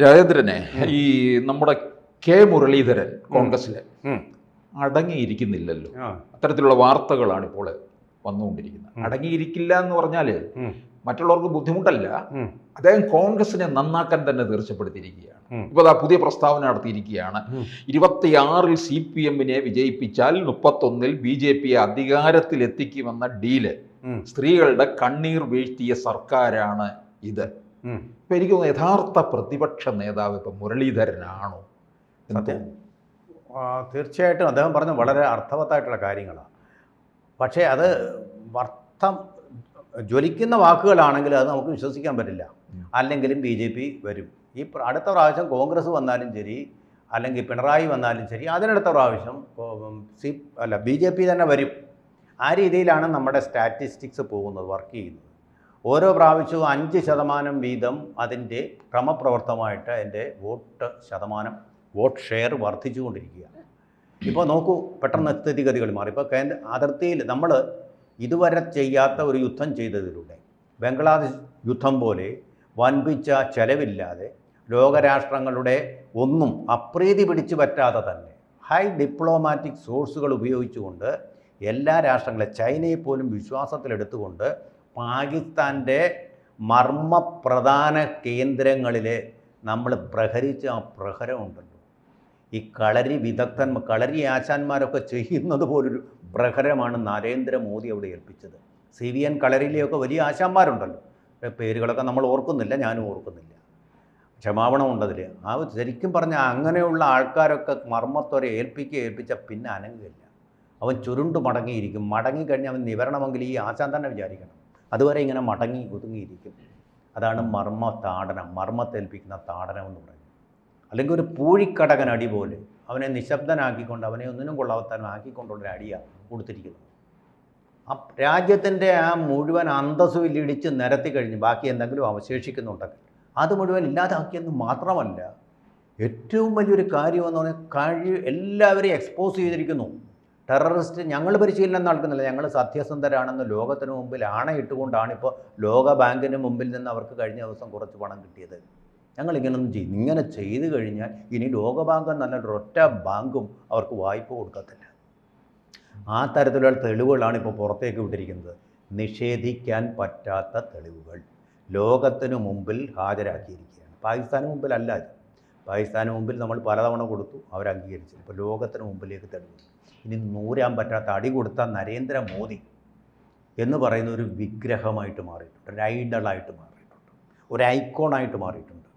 രാജേന്ദ്രനെ ഈ നമ്മുടെ കെ മുരളീധരൻ കോൺഗ്രസിലെ അടങ്ങിയിരിക്കുന്നില്ലല്ലോ. അത്തരത്തിലുള്ള വാർത്തകളാണ് ഇപ്പോൾ വന്നുകൊണ്ടിരിക്കുന്നത്. അടങ്ങിയിരിക്കില്ല എന്ന് പറഞ്ഞാൽ മറ്റുള്ളവർക്ക് ബുദ്ധിമുട്ടല്ല, അദ്ദേഹം കോൺഗ്രസിനെ നന്നാക്കാൻ തന്നെ തീർച്ചപ്പെടുത്തിയിരിക്കുകയാണ്. ഇപ്പോൾ ആ പുതിയ പ്രസ്താവന നടത്തിയിരിക്കുകയാണ്. 26-ൽ CPM-നെ വിജയിപ്പിച്ചാൽ 31-ൽ BJP അധികാരത്തിലെത്തിക്കുമെന്ന ഡീല് സ്ത്രീകളുടെ കണ്ണീർ വീഴ്ത്തിയ സർക്കാരാണ് ഇത്. ഇപ്പൊ എനിക്ക് തോന്നുന്നു യഥാർത്ഥ പ്രതിപക്ഷ നേതാവ് ഇപ്പൊ മുരളീധരനാണോ? തീർച്ചയായിട്ടും അദ്ദേഹം പറഞ്ഞ വളരെ അർത്ഥവത്തായിട്ടുള്ള കാര്യങ്ങളാണ്. പക്ഷേ അത് ജ്വലിക്കുന്ന വാക്കുകളാണെങ്കിൽ അത് നമുക്ക് വിശ്വസിക്കാൻ പറ്റില്ല. അല്ലെങ്കിലും BJP വരും. അടുത്ത പ്രാവശ്യം കോൺഗ്രസ് വന്നാലും ശരി, അല്ലെങ്കിൽ പിണറായി വന്നാലും ശരി, അതിനടുത്ത പ്രാവശ്യം BJP തന്നെ വരും. ആ രീതിയിലാണ് നമ്മുടെ സ്റ്റാറ്റിസ്റ്റിക്സ് പോകുന്നത്, വർക്ക് ചെയ്യുന്നത്. ഓരോ പ്രാവശ്യവും 5% വീതം അതിൻ്റെ ക്രമപ്രവർത്തനമായിട്ട് അതിൻ്റെ വോട്ട് ഷെയർ വർദ്ധിച്ചുകൊണ്ടിരിക്കുകയാണ്. ഇപ്പോൾ നോക്കൂ, പെട്ടെന്ന് സ്ഥിതിഗതികൾ മാറി. ഇപ്പോൾ അതിർത്തിയിൽ നമ്മൾ ഇതുവരെ ചെയ്യാത്ത ഒരു യുദ്ധം ചെയ്തതിലൂടെ, ബംഗ്ലാദേശ് യുദ്ധം പോലെ വൻപിച്ച ചെലവില്ലാതെ ലോകരാഷ്ട്രങ്ങളുടെ ഒന്നും അപ്രീതി പിടിച്ചു പറ്റാതെ തന്നെ ഹൈ ഡിപ്ലോമാറ്റിക് സോഴ്സുകൾ ഉപയോഗിച്ചുകൊണ്ട് എല്ലാ രാഷ്ട്രങ്ങളെ, ചൈനയെ പോലും വിശ്വാസത്തിലെടുത്തുകൊണ്ട് പാകിസ്ഥാൻ്റെ മർമ്മപ്രധാന കേന്ദ്രങ്ങളിൽ നമ്മൾ പ്രഹരിച്ച ആ പ്രഹരമുണ്ടല്ലോ, ഈ കളരി ആശാന്മാരൊക്കെ ചെയ്യുന്നത് പോലൊരു പ്രഹരമാണ് നരേന്ദ്രമോദി അവിടെ ഏൽപ്പിച്ചത്. CVN കളരിയിലെയൊക്കെ വലിയ ആശാന്മാരുണ്ടല്ലോ, പേരുകളൊക്കെ നമ്മൾ ഓർക്കുന്നില്ല, ഞാനും ഓർക്കുന്നില്ല, ക്ഷമാപണമുണ്ടതിൽ. ആ ശരിക്കും പറഞ്ഞാൽ അങ്ങനെയുള്ള ആൾക്കാരൊക്കെ മർമ്മത്തോരെ ഏൽപ്പിച്ച പിന്നെ അനങ്ങില്ല. അവൻ ചുരുണ്ടു മടങ്ങിയിരിക്കും. മടങ്ങിക്കഴിഞ്ഞാൽ അവൻ നിവരണമെങ്കിൽ ഈ ആശാൻ തന്നെ വിചാരിക്കണം. അതുവരെ ഇങ്ങനെ മടങ്ങി ഒതുങ്ങിയിരിക്കും. അതാണ് മർമ്മത്തേൽപ്പിക്കുന്ന താടനം എന്ന് പറയുന്നത്. അല്ലെങ്കിൽ ഒരു പൂഴിക്കടകൻ അടി പോലെ അവനെ നിശബ്ദനാക്കിക്കൊണ്ട്, അവനെ ഒന്നിനും കൊള്ളാവത്താനാക്കിക്കൊണ്ടുള്ളൊരു അടിയാണ് കൊടുത്തിരിക്കുന്നത്. ആ രാജ്യത്തിൻ്റെ ആ മുഴുവൻ അന്തസ്സും ഇടിച്ച് നിരത്തി കഴിഞ്ഞ് ബാക്കി എന്തെങ്കിലും അവശേഷിക്കുന്നുണ്ടെങ്കിൽ അത് മുഴുവൻ ഇല്ലാതാക്കിയെന്ന് മാത്രമല്ല, ഏറ്റവും വലിയൊരു കാര്യമെന്ന് പറഞ്ഞാൽ എല്ലാവരെയും എക്സ്പോസ് ചെയ്തിരിക്കുന്നു. ടെററിസ്റ്റ് ഞങ്ങൾ പരിശീലനം നൽകുന്നില്ല, ഞങ്ങൾ സത്യസന്ധരാണെന്ന് ലോകത്തിന് മുമ്പിൽ ആണയിട്ടുകൊണ്ടാണ് ഇപ്പോൾ ലോക ബാങ്കിന് മുമ്പിൽ നിന്ന് അവർക്ക് കഴിഞ്ഞ ദിവസം കുറച്ച് പണം കിട്ടിയത്. ഞങ്ങളിങ്ങനൊന്നും ചെയ്യും. ഇങ്ങനെ ചെയ്തു കഴിഞ്ഞാൽ ഇനി ലോകബാങ്ക് എന്നല്ല ഒറ്റ ബാങ്കും അവർക്ക് വായ്പ കൊടുക്കത്തില്ല. ആ തരത്തിലുള്ള തെളിവുകളാണ് ഇപ്പോൾ പുറത്തേക്ക് വിട്ടിരിക്കുന്നത്. നിഷേധിക്കാൻ പറ്റാത്ത തെളിവുകൾ ലോകത്തിന് മുമ്പിൽ ഹാജരാക്കിയിരിക്കുകയാണ്. പാകിസ്ഥാന് മുമ്പിലല്ല ഇത്. പാകിസ്ഥാന് മുമ്പിൽ നമ്മൾ പലതവണ കൊടുത്തു, അവർ അംഗീകരിച്ചു. ഇപ്പോൾ ലോകത്തിന് മുമ്പിലേക്ക് തെളിവ്. ഇനി നൂരാൻ പറ്റാത്ത അടി കൊടുത്ത നരേന്ദ്രമോദി എന്ന് പറയുന്ന ഒരു വിഗ്രഹമായിട്ട് മാറിയിട്ടുണ്ട്, ഒരു ഐഡളായിട്ട് മാറിയിട്ടുണ്ട്, ഒരു ഐക്കോണായിട്ട് മാറിയിട്ടുണ്ട്.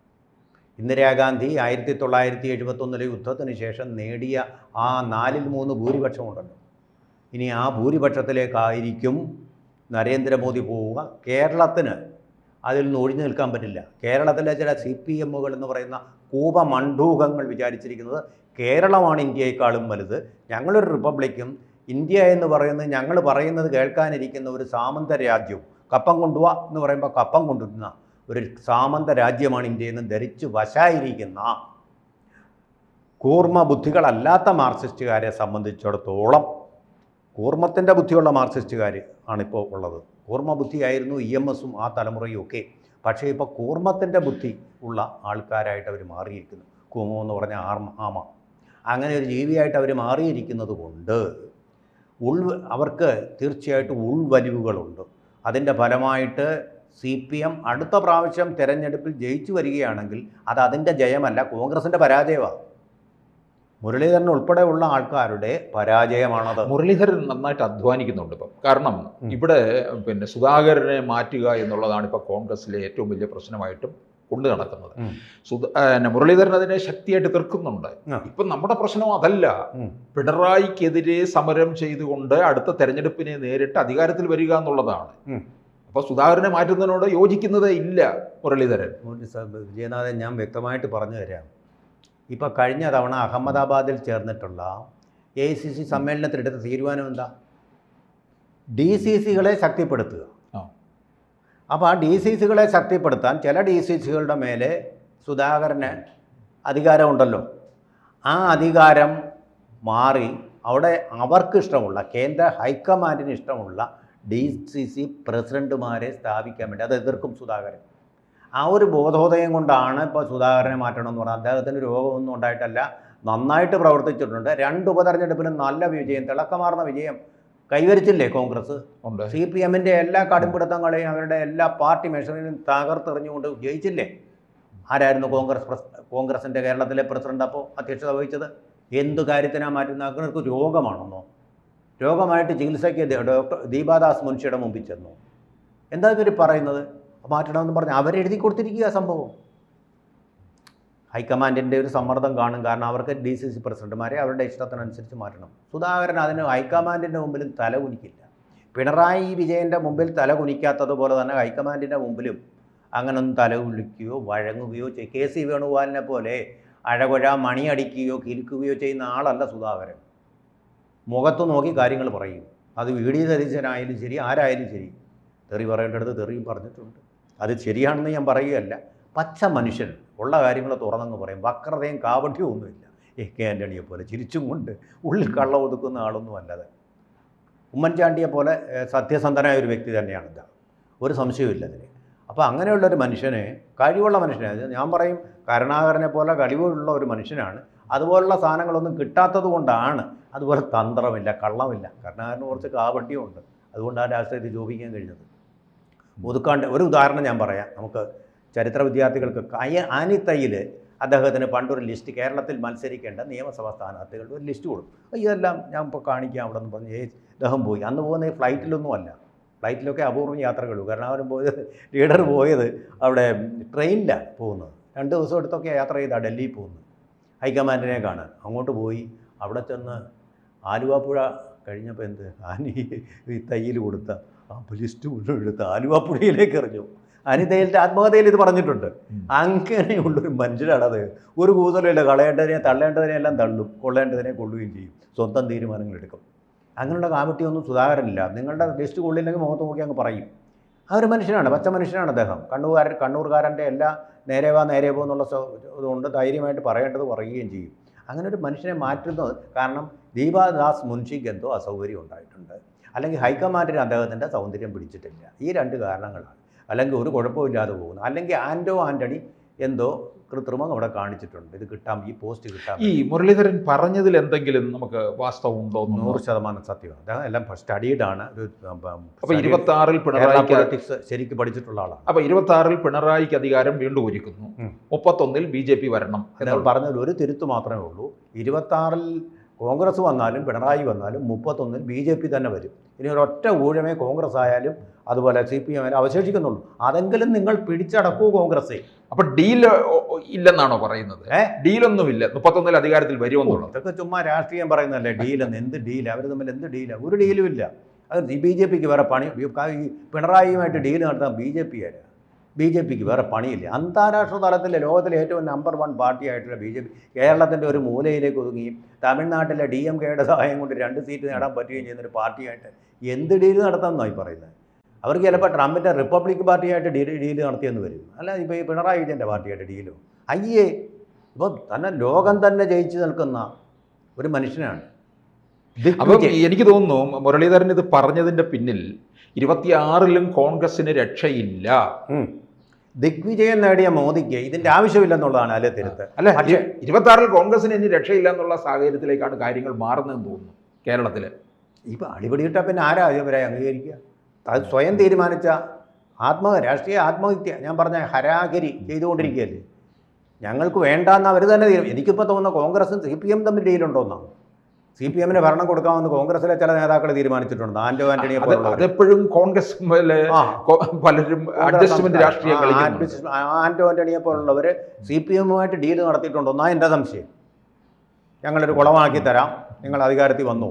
ഇന്ദിരാഗാന്ധി 1971 യുദ്ധത്തിന് ശേഷം നേടിയ ആ 4/3 ഭൂരിപക്ഷമുണ്ടല്ലോ, ഇനി ആ ഭൂരിപക്ഷത്തിലേക്കായിരിക്കും നരേന്ദ്രമോദി പോവുക. കേരളത്തിന് അതിൽ നിന്ന് ഒഴിഞ്ഞു നിൽക്കാൻ പറ്റില്ല. കേരളത്തിലെ ചില CPM-കൾ എന്ന് പറയുന്ന കൂപമണ്ഡൂകങ്ങൾ വിചാരിച്ചിരിക്കുന്നത് കേരളമാണ് ഇന്ത്യയെക്കാളും വലുത്, ഞങ്ങളൊരു റിപ്പബ്ലിക്കും ഇന്ത്യ എന്ന് പറയുന്നത് ഞങ്ങൾ പറയുന്നത് കേൾക്കാനിരിക്കുന്ന ഒരു സാമന്ത രാജ്യവും, കപ്പം കൊണ്ടുപോവാ എന്ന് പറയുമ്പോൾ കപ്പം കൊണ്ടുവരുന്ന ഒരു സാമന്ത രാജ്യമാണ് ഇന്ത്യയെന്ന് ധരിച്ച് വശായിരിക്കുന്ന കൂർമ്മ ബുദ്ധികളല്ലാത്ത മാർക്സിസ്റ്റുകാരെ സംബന്ധിച്ചിടത്തോളം, കൂർമ്മത്തിൻ്റെ ബുദ്ധിയുള്ള മാർക്സിസ്റ്റുകാർ ആണിപ്പോൾ ഉള്ളത്. കൂർമ്മ ബുദ്ധിയായിരുന്നു EMS-ഉം ആ തലമുറയും ഒക്കെ. പക്ഷേ ഇപ്പോൾ കൂർമ്മത്തിൻ്റെ ബുദ്ധി ഉള്ള ആൾക്കാരായിട്ട് അവർ മാറിയിരിക്കുന്നു. കൂമോ എന്ന് പറഞ്ഞ ആമ, അങ്ങനെ ഒരു ജീവിയായിട്ട് അവർ മാറിയിരിക്കുന്നത് കൊണ്ട് അവർക്ക് തീർച്ചയായിട്ടും ഉൾവലിവുകളുണ്ട്. അതിൻ്റെ ഫലമായിട്ട് CPM അടുത്ത പ്രാവശ്യം തിരഞ്ഞെടുപ്പിൽ ജയിച്ചു വരികയാണെങ്കിൽ അത് അതിൻ്റെ ജയമല്ല, കോൺഗ്രസിൻ്റെ പരാജയമാണ്. മുരളീധരൻ ഉൾപ്പെടെയുള്ള ആൾക്കാരുടെ പരാജയമാണത്. മുരളീധരൻ നന്നായിട്ട് അധ്വാനിക്കുന്നുണ്ട് ഇപ്പം. കാരണം ഇവിടെ സുധാകരനെ മാറ്റുക എന്നുള്ളതാണ് ഇപ്പോൾ കോൺഗ്രസിലെ ഏറ്റവും വലിയ പ്രശ്നമായിട്ടും കൊണ്ടു നടക്കുന്നത്. മുരളീധരൻ അതിനെ ശക്തിയായിട്ട് എതിർക്കുന്നുണ്ട്. ഇപ്പം നമ്മുടെ പ്രശ്നം അതല്ല, പിണറായിക്കെതിരെ സമരം ചെയ്തുകൊണ്ട് അടുത്ത തെരഞ്ഞെടുപ്പിനെ നേരിട്ട് അധികാരത്തിൽ വരിക എന്നുള്ളതാണ്. അപ്പോൾ സുധാകരനെ മാറ്റുന്നതിനോട് യോജിക്കുന്നതേ ഇല്ല മുരളീധരൻ. വിജയനാഥൻ, ഞാൻ വ്യക്തമായിട്ട് പറഞ്ഞു തരാം. ഇപ്പോൾ കഴിഞ്ഞ തവണ അഹമ്മദാബാദിൽ ചേർന്നിട്ടുള്ള AICC സമ്മേളനത്തിലെടുത്ത തീരുമാനം എന്താ? DCCകളെ ശക്തിപ്പെടുത്തുക. അപ്പോൾ ആ DCCകളെ ശക്തിപ്പെടുത്താൻ ചില DCCകളുടെ മേലെ സുധാകരന് അധികാരമുണ്ടല്ലോ, ആ അധികാരം മാറി അവിടെ അവർക്കിഷ്ടമുള്ള, കേന്ദ്ര ഹൈക്കമാൻഡിന് ഇഷ്ടമുള്ള DCC പ്രസിഡന്റുമാരെ സ്ഥാപിക്കാൻ വേണ്ടി അത് എതിർക്കും സുധാകരൻ. ആ ഒരു ബോധോദയം കൊണ്ടാണ് ഇപ്പോൾ സുധാകരനെ മാറ്റണമെന്ന് പറഞ്ഞാൽ. അദ്ദേഹത്തിന് രോഗമൊന്നും ഉണ്ടായിട്ടല്ല, നന്നായിട്ട് പ്രവർത്തിച്ചിട്ടുണ്ട്. 2 ഉപതെരഞ്ഞെടുപ്പിലും നല്ല വിജയം, തിളക്കമാർന്ന വിജയം കൈവരിച്ചില്ലേ കോൺഗ്രസ്? CPM-ൻ്റെ എല്ലാ കടുംപിടുത്തങ്ങളെയും അവരുടെ എല്ലാ പാർട്ടി മെഷറിനും തകർത്തെറിഞ്ഞുകൊണ്ട് ജയിച്ചില്ലേ? ആരായിരുന്നു കോൺഗ്രസിൻ്റെ കേരളത്തിലെ പ്രസിഡന്റ് അപ്പോൾ അധ്യക്ഷത വഹിച്ചത്? എന്ത് കാര്യത്തിനാണ് മാറ്റുന്നത്? അവർക്ക് രോഗമാണെന്നോ? രോഗമായിട്ട് ചികിത്സയ്ക്ക് ഡോക്ടർ ദീപാദാസ് മുൻഷിയുടെ മുമ്പിൽ ചെന്നു. എന്താ ഇവർ പറയുന്നത്? മാറ്റണമെന്ന് പറഞ്ഞ് അവരെഴുതി കൊടുത്തിരിക്കുക സംഭവം. ഹൈക്കമാൻഡിൻ്റെ ഒരു സമ്മർദ്ദം കാണും, കാരണം അവർക്ക് DCC പ്രസിഡന്റുമാരെ അവരുടെ ഇഷ്ടത്തിനനുസരിച്ച് മാറ്റണം. സുധാകരൻ അതിന് ഹൈക്കമാൻഡിൻ്റെ മുമ്പിലും തല കുനിക്കില്ല. പിണറായി വിജയൻ്റെ മുമ്പിൽ തല കുനിക്കാത്തതുപോലെ തന്നെ ഹൈക്കമാൻഡിൻ്റെ മുമ്പിലും അങ്ങനൊന്നും തല കുലിക്കുകയോ വഴങ്ങുകയോ KC വേണുഗോപാലിനെ പോലെ അഴകൊഴ മണിയടിക്കുകയോ കിലുക്കുകയോ ചെയ്യുന്ന ആളല്ല സുധാകരൻ. മുഖത്ത് നോക്കി കാര്യങ്ങൾ പറയും. അത് VD സതീശനായാലും ശരി, ആരായാലും ശരി. തെറി പറയേണ്ടടുത്ത് തെറിയും പറഞ്ഞിട്ടുണ്ട്. അത് ശരിയാണെന്ന് ഞാൻ പറയുകയല്ല. പച്ച മനുഷ്യൻ ഉള്ള കാര്യങ്ങൾ തുറന്നങ്ങ് പറയും. വക്രതയും കാപട്യവും ഒന്നുമില്ല. AK ആൻ്റണിയെ പോലെ ചിരിച്ചും കൊണ്ട് ഉള്ളിൽ കള്ള ഒതുക്കുന്ന ആളൊന്നും അല്ലാതെ. ഉമ്മൻചാണ്ടിയെ പോലെ സത്യസന്ധനായ ഒരു വ്യക്തി തന്നെയാണ് ഇത്, ഒരു സംശയവുമില്ല അതിന്. അപ്പോൾ അങ്ങനെയുള്ളൊരു മനുഷ്യനെ, കഴിവുള്ള മനുഷ്യനെ, ഞാൻ പറയും കരുണാകരനെ പോലെ കഴിവുള്ള ഒരു മനുഷ്യനാണ്. അതുപോലുള്ള സാധനങ്ങളൊന്നും കിട്ടാത്തത് കൊണ്ടാണ്, അതുപോലെ തന്ത്രമില്ല, കള്ളമില്ല. കരുണാകരന് കുറച്ച് കാപട്യമുണ്ട്. അതുകൊണ്ടാണ് രാഷ്ട്രീയത്തിൽ ജോബിക്കാൻ കഴിഞ്ഞത്. ഒതുക്കാണ്ട് ഒരു ഉദാഹരണം ഞാൻ പറയാം. നമുക്ക് ചരിത്ര വിദ്യാർത്ഥികൾക്ക് ആനിത്തയ്യിൽ അദ്ദേഹത്തിന് പണ്ടൊരു ലിസ്റ്റ്, കേരളത്തിൽ മത്സരിക്കേണ്ട നിയമസഭാ സ്ഥാനാർത്ഥികളുടെ ഒരു ലിസ്റ്റ് കൊടുക്കും. ഇതെല്ലാം ഞാൻ ഇപ്പോൾ കാണിക്കാം അവിടെ നിന്ന് പറഞ്ഞ് അദ്ദേഹം പോയി. അന്ന് പോകുന്നത് ഈ ഫ്ലൈറ്റിലൊന്നും അല്ല. ഫ്ലൈറ്റിലൊക്കെ അപൂർവം യാത്രകളുള്ളൂ. കാരണം അവരും പോയത്, ലീഡർ പോയത് അവിടെ ട്രെയിനിലാണ് പോകുന്നത്. 2 ദിവസം എടുത്തൊക്കെ യാത്ര ചെയ്താണ് ഡൽഹിയിൽ പോകുന്നത് ഹൈക്കമാൻഡിനെ കാണാൻ. അങ്ങോട്ട് പോയി അവിടെ ചെന്ന് ആലുവാപ്പുഴ കഴിഞ്ഞപ്പോൾ എന്ത് ഈ തയ്യിൽ കൊടുത്ത ആ ലിസ്റ്റ് മുഴുവൻ എടുത്ത് ആലുവാപ്പുഴയിലേക്ക് എറിഞ്ഞു. അനിതയിലെ ആത്മകഥയിൽ ഇത് പറഞ്ഞിട്ടുണ്ട്. അങ്ങനെയുള്ളൊരു മനുഷ്യനാണത്. ഒരു കൂതലില്ല. കളയേണ്ടതിനെ തള്ളേണ്ടതിനെ എല്ലാം തള്ളും, കൊള്ളേണ്ടതിനെ കൊള്ളുകയും ചെയ്യും. സ്വന്തം തീരുമാനങ്ങൾ എടുക്കും. അങ്ങനെയുള്ള കാപട്യമൊന്നും സുധാകരനില്ല. നിങ്ങളുടെ ലിസ്റ്റ് കൊള്ളില്ലെങ്കിൽ മുഖത്ത് നോക്കി അങ്ങ് പറയും. ആ ഒരു മനുഷ്യനാണ്, പച്ച മനുഷ്യനാണ് അദ്ദേഹം. കണ്ണൂർകാരൻ്റെ എല്ലാ നേരെ വാ എന്നുള്ള ഇതുകൊണ്ട് ധൈര്യമായിട്ട് പറയേണ്ടത് പറയുകയും ചെയ്യും. അങ്ങനെ ഒരു മനുഷ്യനെ മാറ്റുന്നത് കാരണം ദീപാദാസ് മുൻഷിക്ക് എന്തോ അസൗകര്യം ഉണ്ടായിട്ടുണ്ട്, അല്ലെങ്കിൽ ഹൈക്കമാൻഡിന് അദ്ദേഹത്തിൻ്റെ സൗന്ദര്യം പിടിച്ചിട്ടില്ല. ഈ 2 കാരണങ്ങളാണ്. അല്ലെങ്കിൽ ഒരു കുഴപ്പമില്ലാതെ പോകുന്നു, അല്ലെങ്കിൽ ആൻ്റണി എന്തോ കൃത്രിമം അവിടെ കാണിച്ചിട്ടുണ്ട്. ഇത് കിട്ടാം, ഈ പോസ്റ്റ് കിട്ടാം. ഈ മുരളീധരൻ പറഞ്ഞതിൽ എന്തെങ്കിലും നമുക്ക് വാസ്തവം ഉണ്ടോ? 100% സത്യമാണ്. അദ്ദേഹം എല്ലാം സ്റ്റഡീഡാണ്. ഒരു അപ്പോൾ 26-ൽ പിണറായി പൊളിറ്റിക്സ് ശരിക്കും പഠിച്ചിട്ടുള്ള ആളാണ്. അപ്പോൾ 26-ൽ പിണറായിക്ക് അധികാരം വീണ്ടും ഒരുക്കുന്നു, 31-ൽ BJP വരണം എന്ന് പറഞ്ഞതിൽ ഒരു തിരുത്ത് മാത്രമേ ഉള്ളൂ. 26-ൽ കോൺഗ്രസ് വന്നാലും പിണറായി വന്നാലും 31-ൽ BJP തന്നെ വരും. ഇനി ഒരൊറ്റ ഊഴമേ കോൺഗ്രസ് ആയാലും അതുപോലെ CPM ആയാലും അവശേഷിക്കുന്നുള്ളൂ. അതെങ്കിലും നിങ്ങൾ പിടിച്ചടക്കൂ കോൺഗ്രസ്. അപ്പോൾ ഡീൽ ഇല്ലെന്നാണോ പറയുന്നത്? ഡീലൊന്നുമില്ല, 31-ൽ അധികാരത്തിൽ വരുമെന്നുള്ളത്. ഇതൊക്കെ ചുമ്മാ രാഷ്ട്രീയം പറയുന്നതല്ലേ. ഡീലെന്ന് എന്ത് ഡീൽ? അവർ തമ്മിൽ എന്ത് ഡീലാണ്? ഒരു ഡീലും ഇല്ല. അത് BJPക്ക് വേറെ പണി. പിണറായിയുമായിട്ട് ഡീൽ നടത്താൻ BJPക്ക് വേറെ പണിയില്ല. അന്താരാഷ്ട്ര തലത്തിലെ ലോകത്തിലെ ഏറ്റവും നമ്പർ 1 പാർട്ടിയായിട്ടുള്ള BJP കേരളത്തിൻ്റെ ഒരു മൂലയിലേക്ക് ഒതുങ്ങുകയും തമിഴ്നാട്ടിലെ DMKയുടെ സഹായം കൊണ്ട് 2 സീറ്റ് നേടാൻ പറ്റുകയും ചെയ്യുന്നൊരു പാർട്ടിയായിട്ട് എന്ത് ഡീൽ നടത്താമെന്നായി പറയുന്നത്? അവർക്ക് ചിലപ്പോൾ ട്രംപിൻ്റെ റിപ്പബ്ലിക് പാർട്ടിയായിട്ട് ഡീൽ നടത്തിയെന്ന് വരും. അല്ല ഇപ്പോൾ ഈ പിണറായി വിജയൻ്റെ പാർട്ടിയായിട്ട് ഡീലോ? അയ്യേ, ഇപ്പോൾ തന്നെ ലോകം തന്നെ ജയിച്ചു നിൽക്കുന്ന ഒരു മനുഷ്യനാണ്. അപ്പം എനിക്ക് തോന്നുന്നു മുരളീധരൻ ഇത് പറഞ്ഞതിൻ്റെ പിന്നിൽ 26-ലും കോൺഗ്രസിന് രക്ഷയില്ല. ദിഗ്വിജയം നേടിയ മോദിക്ക് ഇതിൻ്റെ ആവശ്യമില്ലെന്നുള്ളതാണ് അല്ലെ തിരുത്ത്. അല്ല, 26-ൽ കോൺഗ്രസിന് ഇനി രക്ഷയില്ല എന്നുള്ള സാഹചര്യത്തിലേക്കാണ് കാര്യങ്ങൾ മാറുന്നതെന്ന് തോന്നുന്നു കേരളത്തിൽ. ഇപ്പം അടിപിടിയിട്ടാൽ പിന്നെ ആരാ ഇവരെ അംഗീകരിക്കുക? അത് സ്വയം തീരുമാനിച്ച രാഷ്ട്രീയ ആത്മഹത്യ, ഞാൻ പറഞ്ഞ ഹരാഗിരി ചെയ്തുകൊണ്ടിരിക്കുകയല്ലേ. ഞങ്ങൾക്ക് വേണ്ടാന്ന് അവർ തന്നെ എനിക്കിപ്പോൾ തോന്നുന്ന കോൺഗ്രസും CPM തമ്മിൽ ഡീലുണ്ടോന്നാണ്. CPM-ന് ഭരണം കൊടുക്കാമെന്ന് കോൺഗ്രസിലെ ചില നേതാക്കൾ തീരുമാനിച്ചിട്ടുണ്ട്. ആൻ്റണിയെ അതെപ്പോഴും കോൺഗ്രസ് പലരും ആൻ്റണിയെ പോലുള്ളവർ CPM-ഉമായിട്ട് ഡീൽ നടത്തിയിട്ടുണ്ടോന്നാണ് എൻ്റെ സംശയം. ഞങ്ങളൊരു കുളമാക്കി തരാം, നിങ്ങൾ അധികാരത്തിൽ വന്നു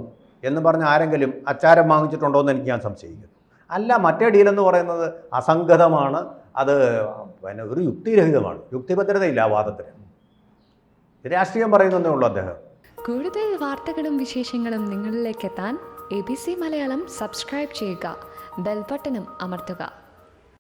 എന്ന് പറഞ്ഞ് ആരെങ്കിലും അച്ചാരം വാങ്ങിച്ചിട്ടുണ്ടോ എന്ന് എനിക്ക് ഞാൻ സംശയിക്കുന്നു. അല്ല, മറ്റേ ഡീലെന്ന് പറയുന്നത് അസംഗതമാണ്. അത് പിന്നെ ഒരു യുക്തിരഹിതമാണ്. യുക്തിഭദ്രതയില്ല ആ വാദത്തിന്. രാഷ്ട്രീയം പറയുന്നതേ ഉള്ളൂ അദ്ദേഹം. കൂടുതൽ വാർത്തകളും വിശേഷങ്ങളും നിങ്ങളിലേക്ക് എത്താൻ ABC മലയാളം സബ്സ്ക്രൈബ് ചെയ്യുക, ബെൽ ബട്ടണും അമർത്തുക.